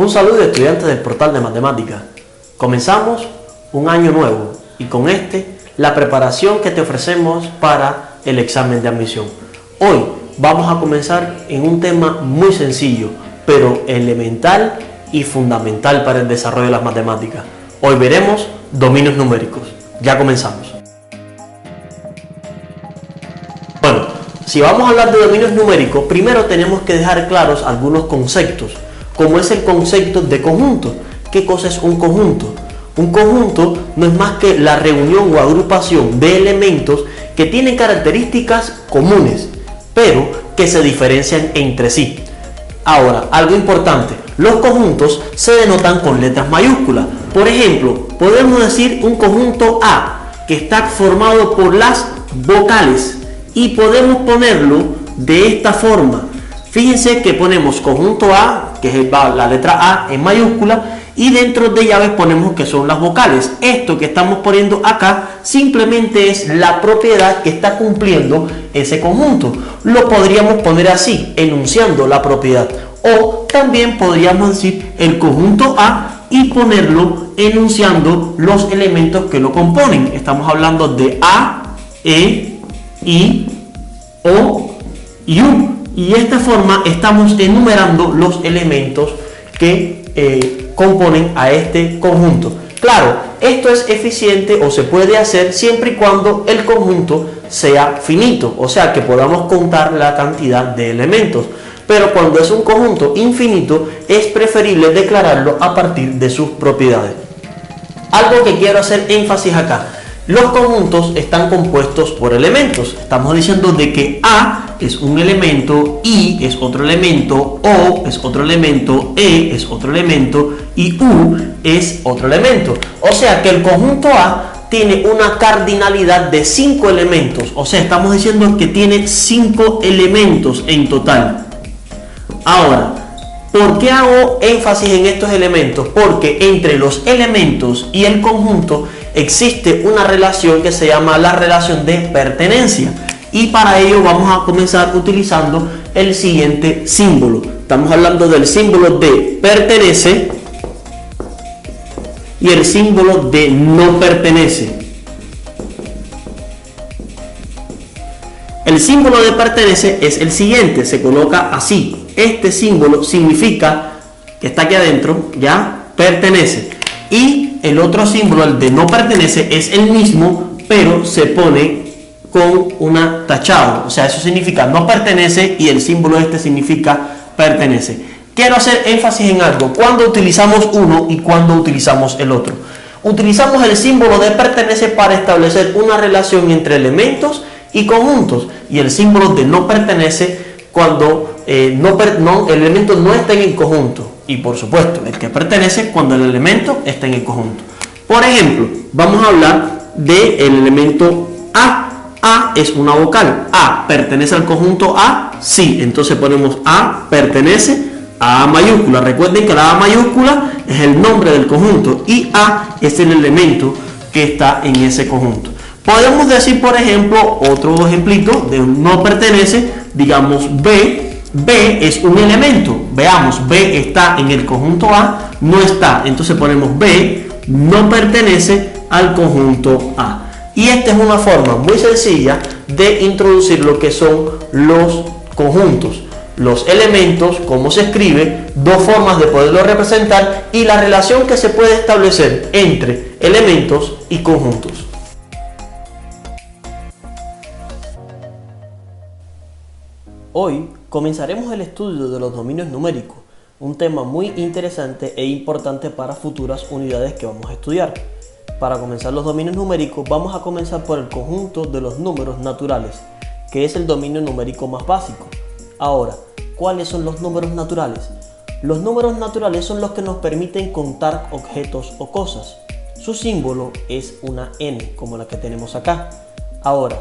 Un saludo de estudiantes del portal de matemáticas. Comenzamos un año nuevo y con la preparación que te ofrecemos para el examen de admisión. Hoy vamos a comenzar en un tema muy sencillo, pero elemental y fundamental para el desarrollo de las matemáticas. Hoy veremos dominios numéricos. Ya comenzamos. Bueno, si vamos a hablar de dominios numéricos, primero tenemos que dejar claros algunos conceptos, como es el concepto de conjunto. ¿Qué cosa es un conjunto? Un conjunto no es más que la reunión o agrupación de elementos que tienen características comunes, pero que se diferencian entre sí. Ahora, algo importante, los conjuntos se denotan con letras mayúsculas. Por ejemplo, podemos decir un conjunto A, que está formado por las vocales, y podemos ponerlo de esta forma. Fíjense que ponemos conjunto A, que es la letra A en mayúscula, y dentro de llaves ponemos que son las vocales. Esto que estamos poniendo acá simplemente es la propiedad que está cumpliendo ese conjunto. Lo podríamos poner así, enunciando la propiedad. O también podríamos decir el conjunto A y ponerlo enunciando los elementos que lo componen. Estamos hablando de A, E, I, O y U. Y de esta forma estamos enumerando los elementos que componen a este conjunto. Claro, esto es eficiente o se puede hacer siempre y cuando el conjunto sea finito, o sea que podamos contar la cantidad de elementos. Pero cuando es un conjunto infinito es preferible declararlo a partir de sus propiedades. Algo que quiero hacer énfasis acá: los conjuntos están compuestos por elementos. Estamos diciendo de que A es un elemento, I es otro elemento, O es otro elemento, E es otro elemento y U es otro elemento. O sea que el conjunto A tiene una cardinalidad de 5 elementos. O sea, estamos diciendo que tiene 5 elementos en total. Ahora, ¿por qué hago énfasis en estos elementos? Porque entre los elementos y el conjunto existe una relación que se llama la relación de pertenencia. Y para ello vamos a comenzar utilizando el siguiente símbolo. Estamos hablando del símbolo de pertenece y el símbolo de no pertenece. El símbolo de pertenece es el siguiente, se coloca así. Este símbolo significa que está aquí adentro, ya, pertenece. Y el otro símbolo, el de no pertenece, es el mismo, pero se pone con una tachado. O sea, eso significa no pertenece y el símbolo este significa pertenece. Quiero hacer énfasis en algo: cuando utilizamos uno y cuando utilizamos el otro. Utilizamos el símbolo de pertenece para establecer una relación entre elementos y conjuntos, y el símbolo de no pertenece cuando el elemento no está en el conjunto, y por supuesto el que pertenece cuando el elemento está en el conjunto. Por ejemplo, vamos a hablar del elemento A. A es una vocal. A pertenece al conjunto A, sí, entonces ponemos A pertenece a mayúscula. Recuerden que la A mayúscula es el nombre del conjunto y A es el elemento que está en ese conjunto. Podemos decir, por ejemplo, otro ejemplito de un no pertenece, digamos B. B es un elemento. Veamos, B está en el conjunto A, no está. Entonces ponemos B no pertenece al conjunto A. Y esta es una forma muy sencilla de introducir lo que son los conjuntos, los elementos, cómo se escribe, dos formas de poderlo representar y la relación que se puede establecer entre elementos y conjuntos. Hoy comenzaremos el estudio de los dominios numéricos, un tema muy interesante e importante para futuras unidades que vamos a estudiar. Para comenzar los dominios numéricos vamos a comenzar por el conjunto de los números naturales, que es el dominio numérico más básico. Ahora, ¿cuáles son los números naturales? Los números naturales son los que nos permiten contar objetos o cosas. Su símbolo es una n, como la que tenemos acá. Ahora,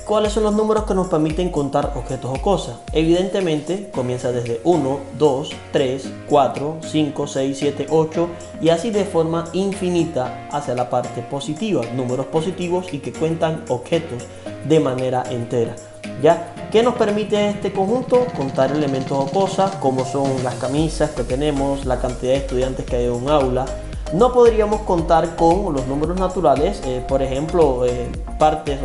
¿cuáles son los números que nos permiten contar objetos o cosas? Evidentemente comienza desde 1, 2, 3, 4, 5, 6, 7, 8 y así de forma infinita hacia la parte positiva, números positivos y que cuentan objetos de manera entera. ¿Ya? ¿Qué nos permite este conjunto? Contar elementos o cosas, como son las camisas que tenemos, la cantidad de estudiantes que hay en un aula. No podríamos contar con los números naturales, por ejemplo, partes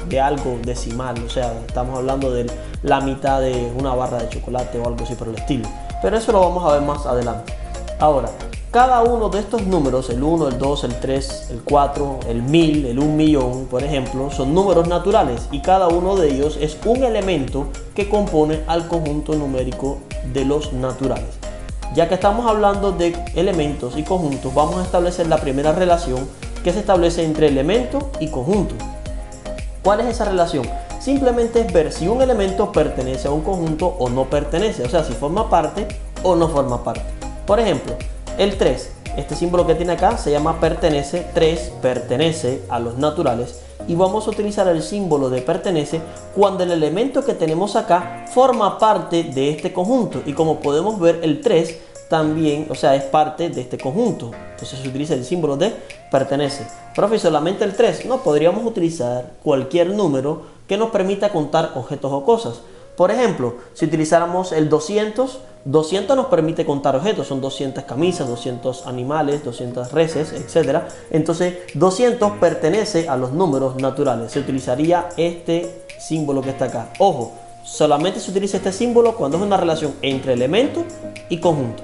de algo decimal, o sea, estamos hablando de la mitad de una barra de chocolate o algo así por el estilo. Pero eso lo vamos a ver más adelante. Ahora, cada uno de estos números, el 1, el 2, el 3, el 4, el 1000, el 1.000.000, por ejemplo, son números naturales y cada uno de ellos es un elemento que compone al conjunto numérico de los naturales. Ya que estamos hablando de elementos y conjuntos, vamos a establecer la primera relación que se establece entre elemento y conjunto. ¿Cuál es esa relación? Simplemente es ver si un elemento pertenece a un conjunto o no pertenece, o sea, si forma parte o no forma parte. Por ejemplo, el 3, este símbolo que tiene acá se llama pertenece, 3 pertenece a los naturales y vamos a utilizar el símbolo de pertenece cuando el elemento que tenemos acá forma parte de este conjunto y como podemos ver el 3 también, o sea, es parte de este conjunto, entonces se utiliza el símbolo de pertenece. Profe, solamente el 3, no, podríamos utilizar cualquier número que nos permita contar objetos o cosas. Por ejemplo, si utilizáramos el 200, 200 nos permite contar objetos, son 200 camisas, 200 animales, 200 reses, etc. Entonces 200 pertenece a los números naturales, se utilizaría este símbolo que está acá. Ojo, solamente se utiliza este símbolo cuando es una relación entre elemento y conjunto.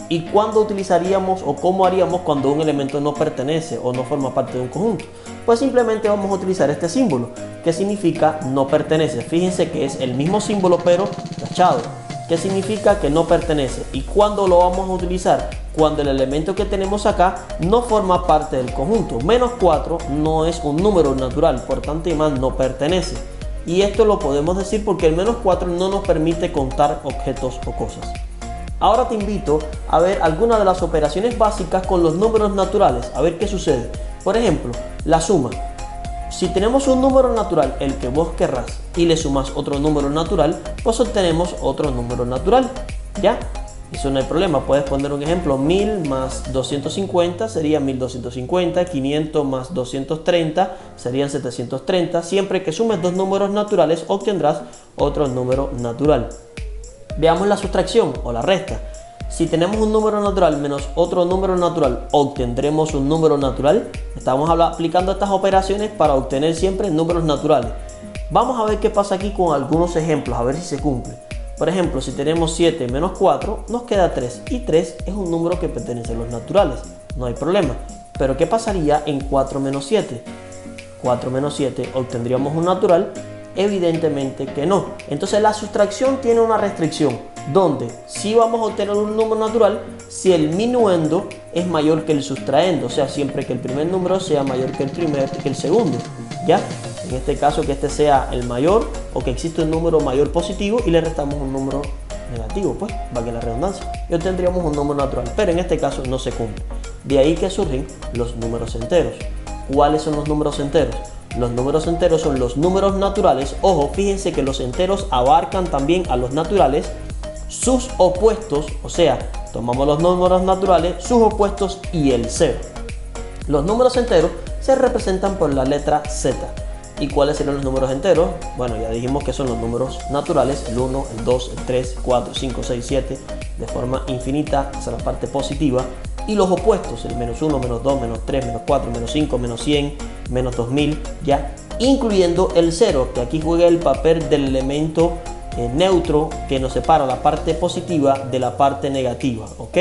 ¿Y cuándo utilizaríamos o cómo haríamos cuando un elemento no pertenece o no forma parte de un conjunto? Pues simplemente vamos a utilizar este símbolo que significa no pertenece. Fíjense que es el mismo símbolo pero tachado, que significa que no pertenece. ¿Y cuándo lo vamos a utilizar? Cuando el elemento que tenemos acá no forma parte del conjunto. Menos 4 no es un número natural, por tanto y más no pertenece. Y esto lo podemos decir porque el menos 4 no nos permite contar objetos o cosas. Ahora te invito a ver algunas de las operaciones básicas con los números naturales, a ver qué sucede. Por ejemplo, la suma. Si tenemos un número natural, el que vos querrás, y le sumas otro número natural, pues obtenemos otro número natural, ¿ya? Eso no hay problema, puedes poner un ejemplo, 1000 más 250 sería 1250, 500 más 230 serían 730, siempre que sumes dos números naturales obtendrás otro número natural. Veamos la sustracción o la resta. Si tenemos un número natural menos otro número natural, obtendremos un número natural. Estamos aplicando estas operaciones para obtener siempre números naturales. Vamos a ver qué pasa aquí con algunos ejemplos, a ver si se cumple. Por ejemplo, si tenemos 7 menos 4, nos queda 3. Y 3 es un número que pertenece a los naturales. No hay problema. Pero ¿qué pasaría en 4 menos 7? 4 menos 7 obtendríamos un natural. Evidentemente que no. Entonces la sustracción tiene una restricción donde sí vamos a obtener un número natural si el minuendo es mayor que el sustraendo, o sea, siempre que el primer número sea mayor que el segundo, ¿ya? En este caso que este sea el mayor o que existe un número mayor positivo y le restamos un número negativo, pues, valga la redundancia, y obtendríamos un número natural, pero en este caso no se cumple. De ahí que surgen los números enteros. ¿Cuáles son los números enteros? Los números enteros son los números naturales. Ojo, fíjense que los enteros abarcan también a los naturales, sus opuestos, o sea, tomamos los números naturales, sus opuestos y el cero. Los números enteros se representan por la letra Z. ¿Y cuáles serían los números enteros? Bueno, ya dijimos que son los números naturales, el 1, el 2, el 3, 4, 5, 6, 7, de forma infinita hacia la parte positiva. Y los opuestos, el menos 1, menos 2, menos 3, menos 4, menos 5, menos 100, menos 2000, ya, incluyendo el 0, que aquí juega el papel del elemento neutro que nos separa la parte positiva de la parte negativa, ¿ok?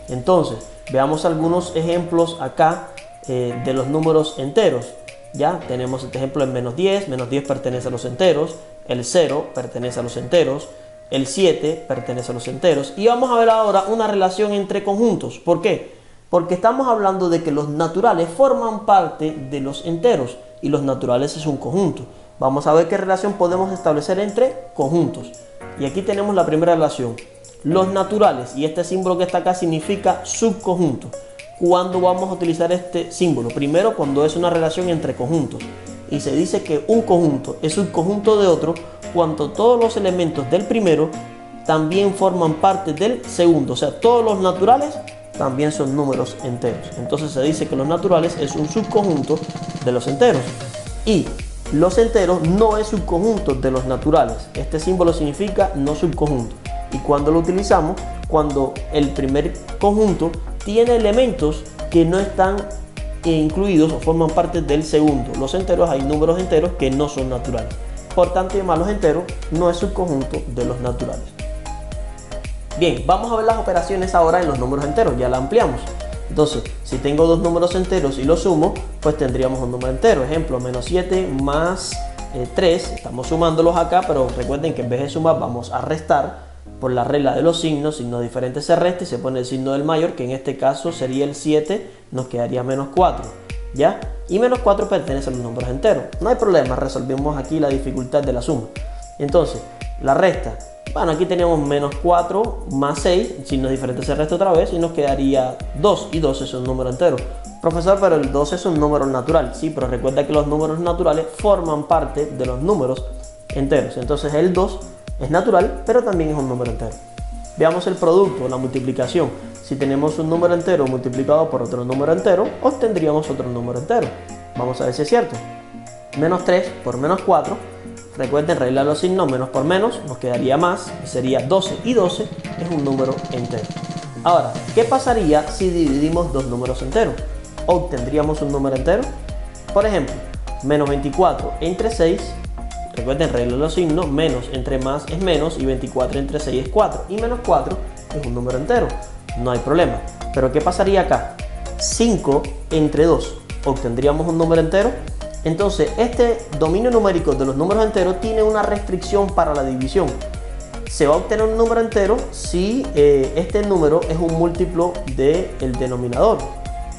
Entonces, veamos algunos ejemplos acá de los números enteros. Ya tenemos este ejemplo en menos 10 pertenece a los enteros, el 0 pertenece a los enteros, el 7 pertenece a los enteros. Y vamos a ver ahora una relación entre conjuntos. ¿Por qué? Porque estamos hablando de que los naturales forman parte de los enteros y los naturales es un conjunto. Vamos a ver qué relación podemos establecer entre conjuntos. Y aquí tenemos la primera relación. Los naturales, y este símbolo que está acá significa subconjunto. ¿Cuándo vamos a utilizar este símbolo? Primero, cuando es una relación entre conjuntos. Y se dice que un conjunto es subconjunto de otro cuando todos los elementos del primero también forman parte del segundo. O sea, todos los naturales también son números enteros. Entonces se dice que los naturales es un subconjunto de los enteros. Y los enteros no es subconjunto de los naturales. Este símbolo significa no subconjunto. ¿Y cuando lo utilizamos? Cuando el primer conjunto tiene elementos que no están incluidos o forman parte del segundo. Los enteros, hay números enteros que no son naturales. Por tanto, llamar los enteros no es subconjunto de los naturales. Bien, vamos a ver las operaciones ahora en los números enteros. Ya la ampliamos. Entonces, si tengo dos números enteros y los sumo, pues tendríamos un número entero. Ejemplo, menos 7 más 3. Estamos sumándolos acá, pero recuerden que en vez de sumar vamos a restar. Por la regla de los signos diferentes se resta y se pone el signo del mayor, que en este caso sería el 7, nos quedaría menos 4, ¿ya? Y menos 4 pertenece a los números enteros. No hay problema, resolvemos aquí la dificultad de la suma. Entonces, la resta. Bueno, aquí tenemos menos 4 más 6, signos diferentes se resta otra vez y nos quedaría 2, y 2 es un número entero. Profesor, pero el 2 es un número natural. Sí, pero recuerda que los números naturales forman parte de los números enteros. Entonces el 2 es natural, pero también es un número entero. Veamos el producto, la multiplicación. Si tenemos un número entero multiplicado por otro número entero, obtendríamos otro número entero. Vamos a ver si es cierto. Menos 3 por menos 4. Recuerden, regla de los signos, menos por menos, nos quedaría más, y sería 12, y 12 es un número entero. Ahora, ¿qué pasaría si dividimos dos números enteros? ¿Obtendríamos un número entero? Por ejemplo, menos 24 entre 6, recuerden, regla de los signos, menos entre más es menos, y 24 entre 6 es 4, y menos 4 es un número entero. No hay problema. Pero ¿qué pasaría acá? 5 entre 2, ¿obtendríamos un número entero? Entonces, este dominio numérico de los números enteros tiene una restricción para la división. Se va a obtener un número entero si este número es un múltiplo del denominador,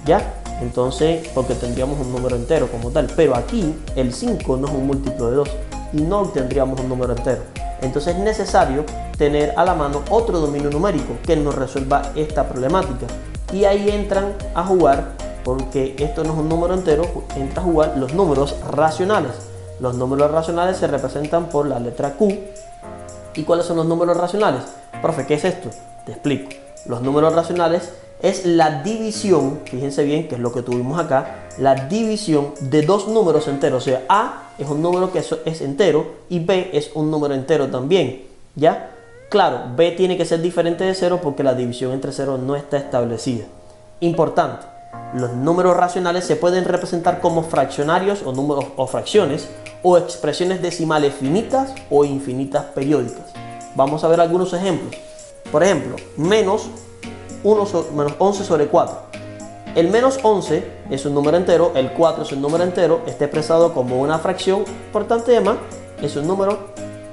¿ya? Entonces, porque tendríamos un número entero como tal. Pero aquí, el 5 no es un múltiplo de 2 y no obtendríamos un número entero. Entonces es necesario tener a la mano otro dominio numérico que nos resuelva esta problemática. Y ahí entran a jugar, porque esto no es un número entero, entra a jugar los números racionales. Los números racionales se representan por la letra Q. ¿Y cuáles son los números racionales? Profe, ¿qué es esto? Te explico. Los números racionales es la división, fíjense bien que es lo que tuvimos acá, la división de dos números enteros. O sea, A es un número que es entero y B es un número entero también, ¿ya? Claro, B tiene que ser diferente de 0 porque la división entre 0 no está establecida. Importante, los números racionales se pueden representar como fraccionarios o números o fracciones o expresiones decimales finitas o infinitas periódicas. Vamos a ver algunos ejemplos. Por ejemplo, menos 11 sobre 4. El menos 11 es un número entero, el 4 es un número entero, está expresado como una fracción, por tanto es un número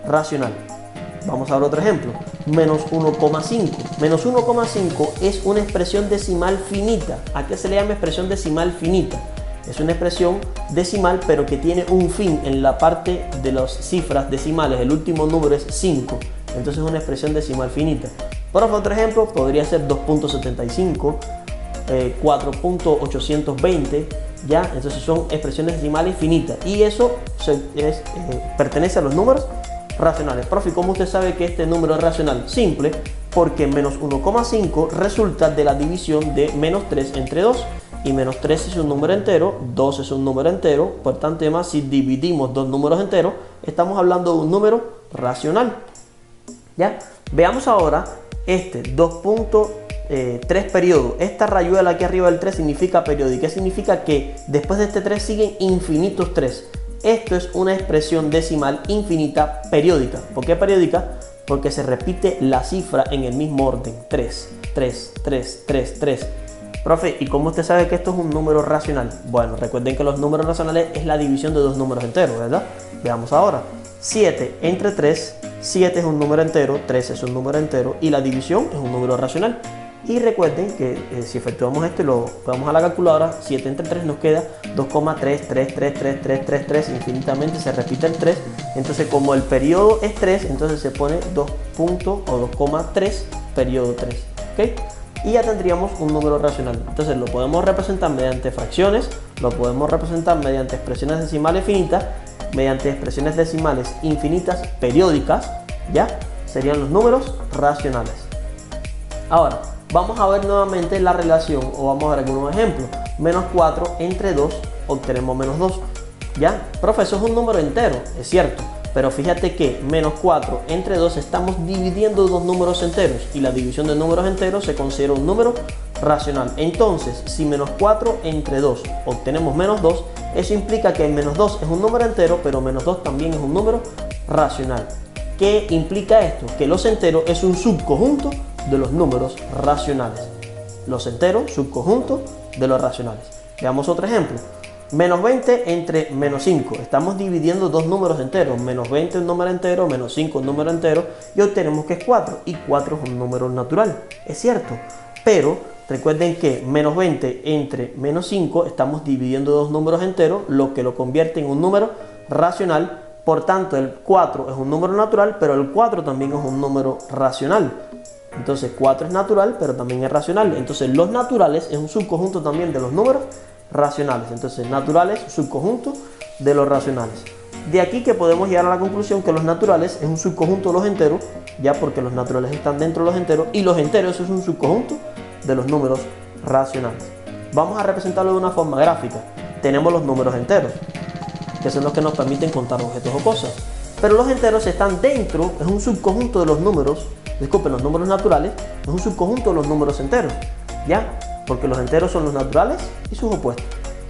racional. Vamos a ver otro ejemplo. Menos 1,5. Menos 1,5 es una expresión decimal finita. ¿A qué se le llama expresión decimal finita? Es una expresión decimal pero que tiene un fin en la parte de las cifras decimales. El último número es 5. Entonces es una expresión decimal finita. Por otro ejemplo, podría ser 2.75, 4.820, ¿ya? Entonces son expresiones decimales finitas. Y eso pertenece a los números racionales. Profe, ¿cómo usted sabe que este número es racional? Simple, porque menos 1,5 resulta de la división de menos 3 entre 2. Y menos 3 es un número entero, 2 es un número entero. Por tanto, además, si dividimos dos números enteros, estamos hablando de un número racional, ¿ya? Veamos ahora este 2.3 periodo. Esta rayuela aquí arriba del 3 significa periodo. ¿Y qué significa? Que después de este 3 siguen infinitos 3. Esto es una expresión decimal infinita periódica. ¿Por qué periódica? Porque se repite la cifra en el mismo orden. 3, 3, 3, 3, 3. Profe, ¿y cómo usted sabe que esto es un número racional? Bueno, recuerden que los números racionales es la división de dos números enteros, ¿verdad? Veamos ahora. 7 entre 3, 7 es un número entero, 3 es un número entero y la división es un número racional. Y recuerden que si efectuamos esto y lo vamos a la calculadora, 7 entre 3 nos queda 2,3333333, infinitamente se repite el 3. Entonces, como el periodo es 3, entonces se pone 2,3 periodo 3, ¿ok? Y ya tendríamos un número racional. Entonces lo podemos representar mediante fracciones, lo podemos representar mediante expresiones decimales finitas, mediante expresiones decimales infinitas periódicas, ¿ya? Serían los números racionales. Ahora, vamos a ver nuevamente la relación, o vamos a ver algunos ejemplos. Menos 4 entre 2, obtenemos menos 2. ¿Ya? Profe, eso es un número entero, es cierto. Pero fíjate que menos 4 entre 2 estamos dividiendo dos números enteros y la división de números enteros se considera un número racional. Entonces, si menos 4 entre 2 obtenemos menos 2, eso implica que menos 2 es un número entero, pero menos 2 también es un número racional. ¿Qué implica esto? Que los enteros es un subconjunto de los números racionales. Los enteros, subconjunto de los racionales. Veamos otro ejemplo. Menos 20 entre menos 5. Estamos dividiendo dos números enteros. Menos 20 es un número entero, menos 5 es un número entero. Y obtenemos que es 4. Y 4 es un número natural. Es cierto. Pero recuerden que menos 20 entre menos 5 estamos dividiendo dos números enteros, lo que lo convierte en un número racional. Por tanto, el 4 es un número natural, pero el 4 también es un número racional. Entonces 4 es natural, pero también es racional. Entonces los naturales es un subconjunto también de los números racionales. Entonces naturales, subconjunto de los racionales. De aquí que podemos llegar a la conclusión que los naturales es un subconjunto de los enteros, ya porque los naturales están dentro de los enteros, y los enteros es un subconjunto de los números racionales. Vamos a representarlo de una forma gráfica. Tenemos los números enteros, que son los que nos permiten contar objetos o cosas. Pero los enteros están dentro, es un subconjunto de los números, disculpen, los números naturales, es un subconjunto de los números enteros, ¿ya? Porque los enteros son los naturales y sus opuestos.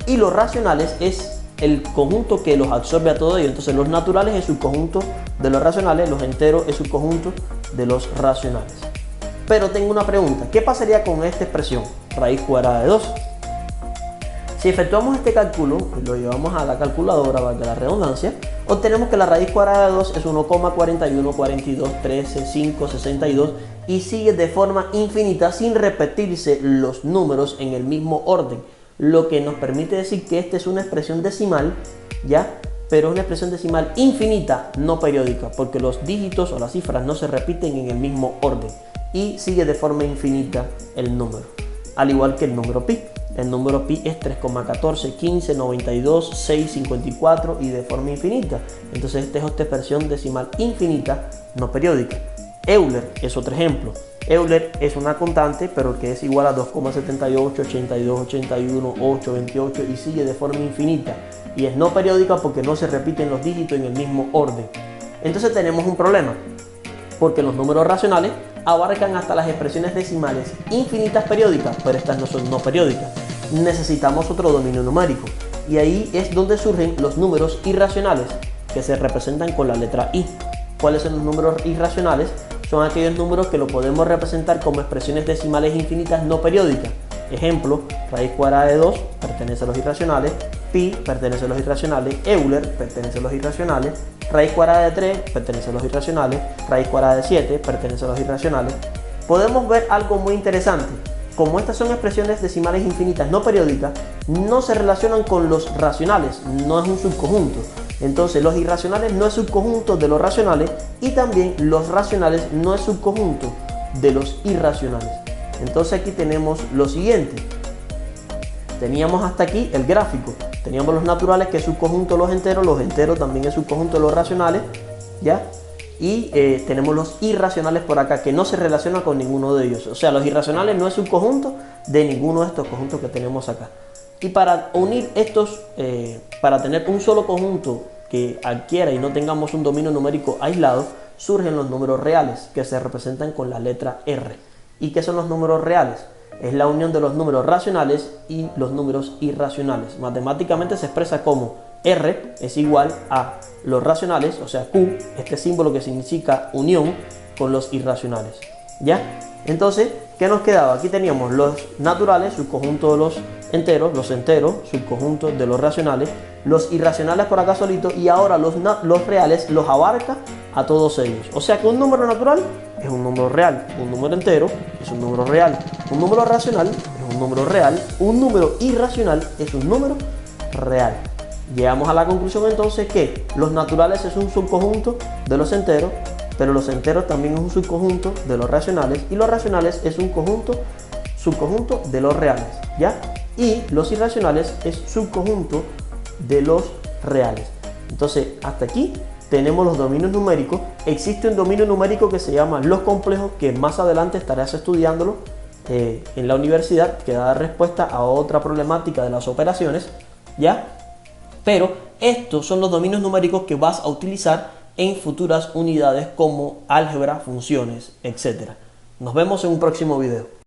Y los racionales es el conjunto que los absorbe a todo ello. Entonces los naturales es subconjunto de los racionales, los enteros es subconjunto de los racionales. Pero tengo una pregunta, ¿qué pasaría con esta expresión? Raíz cuadrada de 2. Si efectuamos este cálculo y lo llevamos a la calculadora, valga la redundancia, obtenemos que la raíz cuadrada de 2 es 1,41, 42, 13, 5, 62 y sigue de forma infinita sin repetirse los números en el mismo orden, lo que nos permite decir que esta es una expresión decimal, ¿ya? Pero es una expresión decimal infinita, no periódica, porque los dígitos o las cifras no se repiten en el mismo orden y sigue de forma infinita el número, al igual que el número pi. El número pi es 3,14, 15, 92, 6, 54 y de forma infinita. Entonces esta es otra expresión decimal infinita, no periódica. Euler es otro ejemplo. Euler es una constante, pero que es igual a 2,78, 82, 81, 8, 28 y sigue de forma infinita. Y es no periódica porque no se repiten los dígitos en el mismo orden. Entonces tenemos un problema, porque los números racionales abarcan hasta las expresiones decimales infinitas periódicas, pero estas no son no periódicas. Necesitamos otro dominio numérico y ahí es donde surgen los números irracionales, que se representan con la letra I. ¿Cuáles son los números irracionales? Son aquellos números que lo podemos representar como expresiones decimales infinitas no periódicas. Ejemplo, raíz cuadrada de 2 pertenece a los irracionales, pi pertenece a los irracionales, Euler pertenece a los irracionales, raíz cuadrada de 3 pertenece a los irracionales, raíz cuadrada de 7 pertenece a los irracionales. Podemos ver algo muy interesante. Como estas son expresiones decimales infinitas no periódicas, no se relacionan con los racionales, no es un subconjunto. Entonces los irracionales no es subconjunto de los racionales y también los racionales no es subconjunto de los irracionales. Entonces aquí tenemos lo siguiente. Teníamos hasta aquí el gráfico. Teníamos los naturales que es subconjunto de los enteros también es subconjunto de los racionales, ¿ya? Y tenemos los irracionales por acá que no se relacionan con ninguno de ellos. O sea, los irracionales no es subconjunto de ninguno de estos conjuntos que tenemos acá. Y para unir estos, para tener un solo conjunto que adquiera y no tengamos un dominio numérico aislado, surgen los números reales que se representan con la letra R. ¿Y qué son los números reales? Es la unión de los números racionales y los números irracionales. Matemáticamente se expresa como R es igual a los racionales, o sea Q, este símbolo que significa unión con los irracionales, ¿ya? Entonces, ¿qué nos quedaba? Aquí teníamos los naturales, subconjunto de los enteros, subconjunto de los racionales, los irracionales por acá solitos y ahora los reales los abarca a todos ellos. O sea que un número natural es un número real, un número entero es un número real, un número racional es un número real, un número irracional es un número real. Llegamos a la conclusión entonces que los naturales es un subconjunto de los enteros, pero los enteros también es un subconjunto de los racionales y los racionales es un subconjunto de los reales, ¿ya? Y los irracionales es subconjunto de los reales. Entonces hasta aquí tenemos los dominios numéricos. Existe un dominio numérico que se llama los complejos, que más adelante estarás estudiándolo en la universidad, que da respuesta a otra problemática de las operaciones, ¿ya? Pero estos son los dominios numéricos que vas a utilizar en futuras unidades como álgebra, funciones, etc. Nos vemos en un próximo video.